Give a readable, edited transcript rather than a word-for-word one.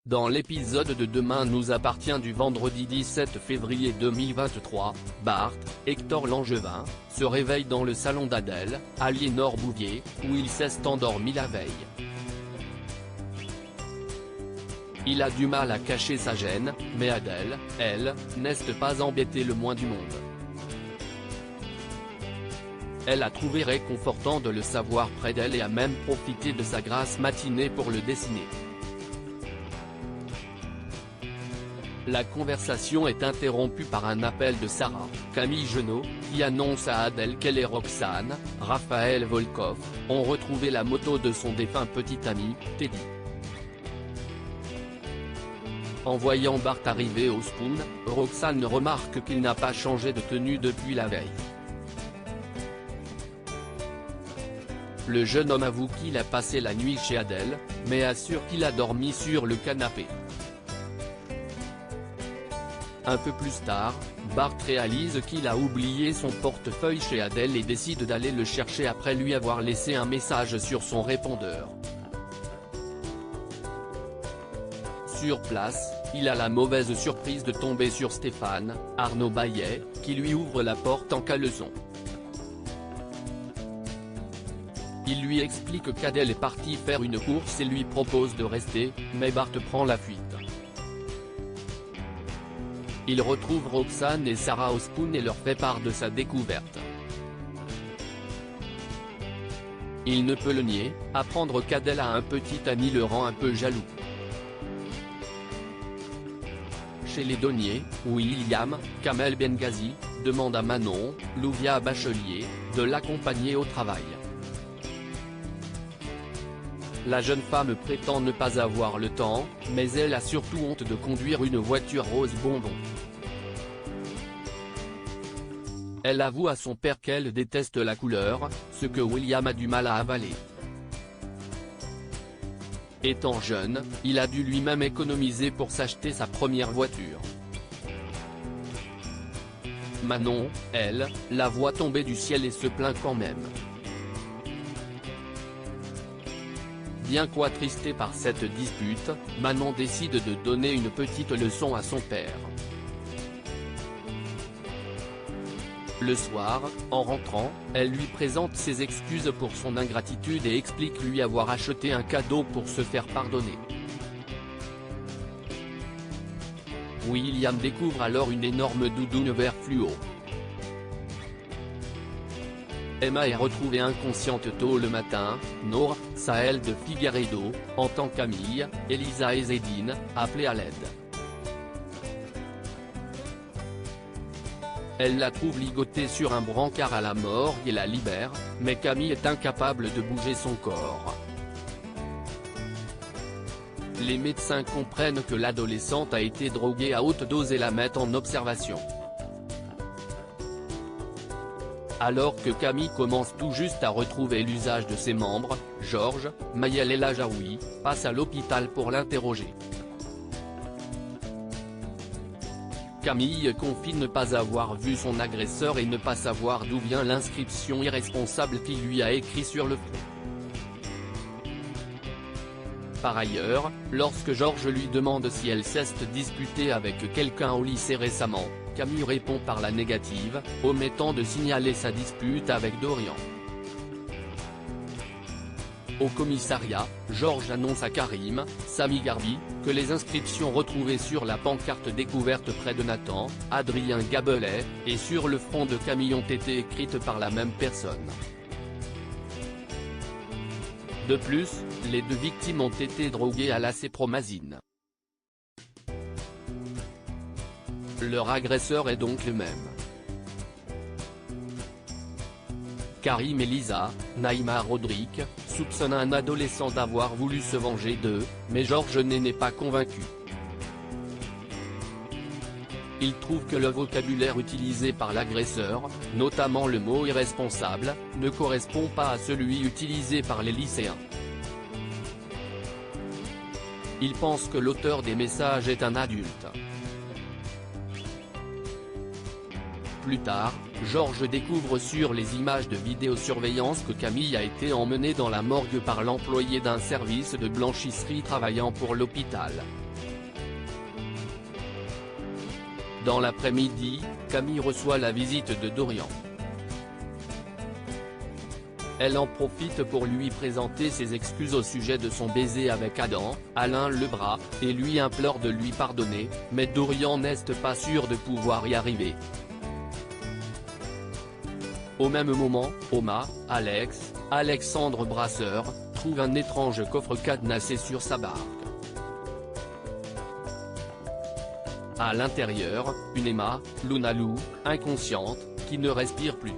Dans l'épisode de Demain nous appartient du vendredi 17 février 2023, Bart, Hector Langevin, se réveille dans le salon d'Adèle, Aliénor Bouvier, où il s'est endormi la veille. Il a du mal à cacher sa gêne, mais Adèle, elle, n'est pas embêtée le moins du monde. Elle a trouvé réconfortant de le savoir près d'elle et a même profité de sa grasse matinée pour le dessiner. La conversation est interrompue par un appel de Sarah, Camille Genot, qui annonce à Adèle qu'elle et Roxane, Raphaël Volkov, ont retrouvé la moto de son défunt petit ami, Teddy. En voyant Bart arriver au Spoon, Roxane remarque qu'il n'a pas changé de tenue depuis la veille. Le jeune homme avoue qu'il a passé la nuit chez Adèle, mais assure qu'il a dormi sur le canapé. Un peu plus tard, Bart réalise qu'il a oublié son portefeuille chez Adèle et décide d'aller le chercher après lui avoir laissé un message sur son répondeur. Sur place, il a la mauvaise surprise de tomber sur Stéphane, Arnaud Baillet, qui lui ouvre la porte en caleçon. Il lui explique qu'Adèle est partie faire une course et lui propose de rester, mais Bart prend la fuite. Il retrouve Roxane et Sarah au Spoon et leur fait part de sa découverte. Il ne peut le nier, apprendre qu'Adèle a un petit ami le rend un peu jaloux. Chez les douaniers, William, Kamel Benghazi, demande à Manon, Louvia Bachelier, de l'accompagner au travail. La jeune femme prétend ne pas avoir le temps, mais elle a surtout honte de conduire une voiture rose bonbon. Elle avoue à son père qu'elle déteste la couleur, ce que William a du mal à avaler. Étant jeune, il a dû lui-même économiser pour s'acheter sa première voiture. Manon, elle, la voit tomber du ciel et se plaint quand même. Bien qu'attristée par cette dispute, Manon décide de donner une petite leçon à son père. Le soir, en rentrant, elle lui présente ses excuses pour son ingratitude et explique lui avoir acheté un cadeau pour se faire pardonner. William découvre alors une énorme doudoune vert fluo. Emma est retrouvée inconsciente tôt le matin, Nour, Sahel de Figueiredo, entend Camille, Elisa et Zédine, appeler à l'aide. Elle la trouve ligotée sur un brancard à la morgue et la libère, mais Camille est incapable de bouger son corps. Les médecins comprennent que l'adolescente a été droguée à haute dose et la mettent en observation. Alors que Camille commence tout juste à retrouver l'usage de ses membres, Georges, Maël El Ajaoui, passe à l'hôpital pour l'interroger. Camille confie ne pas avoir vu son agresseur et ne pas savoir d'où vient l'inscription irresponsable qu'il lui a écrit sur le front. Par ailleurs, lorsque Georges lui demande si elle s'est disputée avec quelqu'un au lycée récemment, Camille répond par la négative, omettant de signaler sa dispute avec Dorian. Au commissariat, Georges annonce à Karim, Sami Garbi, que les inscriptions retrouvées sur la pancarte découverte près de Nathan, Adrien Gabelet, et sur le front de Camille ont été écrites par la même personne. De plus, les deux victimes ont été droguées à l'acépromazine. Leur agresseur est donc le même. Karim et Lisa, Naïma Rodrigue, soupçonnent un adolescent d'avoir voulu se venger d'eux, mais Georges n'est pas convaincu. Il trouve que le vocabulaire utilisé par l'agresseur, notamment le mot irresponsable, ne correspond pas à celui utilisé par les lycéens. Il pense que l'auteur des messages est un adulte. Plus tard, Georges découvre sur les images de vidéosurveillance que Camille a été emmenée dans la morgue par l'employé d'un service de blanchisserie travaillant pour l'hôpital. Dans l'après-midi, Camille reçoit la visite de Dorian. Elle en profite pour lui présenter ses excuses au sujet de son baiser avec Adam, Alain Lebras, et lui implore de lui pardonner, mais Dorian n'est pas sûr de pouvoir y arriver. Au même moment, Oma, Alexandre Brasseur, trouve un étrange coffre cadenassé sur sa barque. À l'intérieur, une Emma, Lunalou, inconsciente, qui ne respire plus.